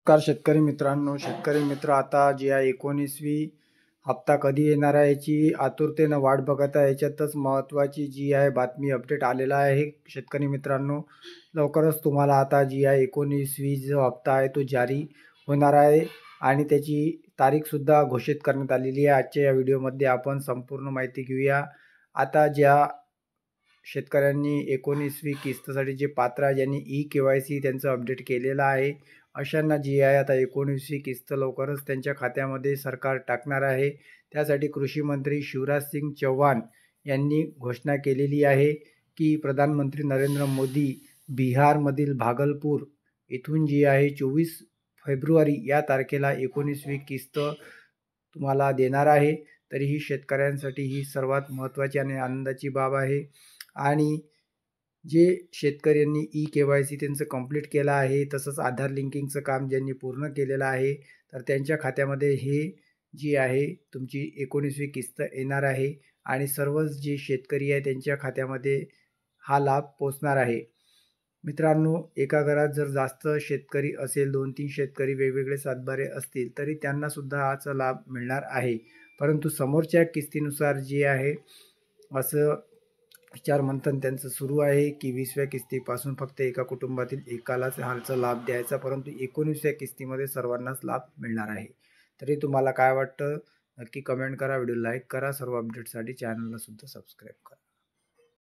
नमस्कार शेतकरी मित्रांनो. शेतकरी मित्र, आता जी आहे 19वी हप्ता कधी येणार आहे याची आतुरतेनं वाट बघत आहे. याच्यातच महत्त्वाची जी आहे बातमी अपडेट आलेला आहे शेतकरी मित्रांनो. लवकरच तुम्हाला आता जी आहे 19वी जो हप्ता आहे तो जारी होणार आहे आणि त्याची तारीखसुद्धा घोषित करण्यात आलेली आहे. आजच्या या व्हिडिओमध्ये आपण संपूर्ण माहिती घेऊया. आता ज्या शेतकऱ्यांनी 19वी किस्तसाठी जे पात्र आहे, ज्यांनी ई-KYC त्यांचं अपडेट केलेलं आहे, अशांना जी आहे आता 19वी किस्त लवकरच त्यांच्या खात्यामध्ये सरकार टाकणार आहे. त्यासाठी कृषी मंत्री शिवराज सिंग चौहान यांनी घोषणा केलेली आहे की प्रधानमंत्री नरेंद्र मोदी बिहारमधील भागलपूर इथून जी आहे 24 फेब्रुवारी या तारखेला 19वी किस्त तुम्हाला देणार आहे. तरीही शेतकऱ्यांसाठी ही सर्वात महत्त्वाची आणि आनंदाची बाब आहे. आणि जे शेतकऱ्यांनी ई-KYC त्यांचं कंप्लीट केलं आहे, तसंच आधार लिंकिंगचं काम ज्यांनी पूर्ण केलेलं आहे, तर त्यांच्या खात्यामध्ये हे जी आहे तुमची 19वी किस्त येणार आहे आणि सर्वच जे शेतकरी आहे त्यांच्या खात्यामध्ये हा लाभ पोचणार आहे. मित्रांनो, एका घरात जर जास्त शेतकरी असेल, 2-3 शेतकरी वेगवेगळे सातबारे असतील, तरी त्यांनासुद्धा हाचा लाभ मिळणार आहे. परंतु समोरच्या किस्तीनुसार जे आहे असं विचार मंथन त्यांचं सुरू आहे की 20व्या किस्तीपासून फक्त एका कुटुंबातील एकालाच हाचा लाभ द्यायचा, परंतु 19व्या किस्तीमध्ये सर्वांनाच लाभ मिळणार आहे. तरी तुम्हाला काय वाटतं नक्की कमेंट करा, व्हिडिओ लाईक करा. सर्व अपडेटसाठी चॅनलला सुद्धा सबस्क्राईब करा.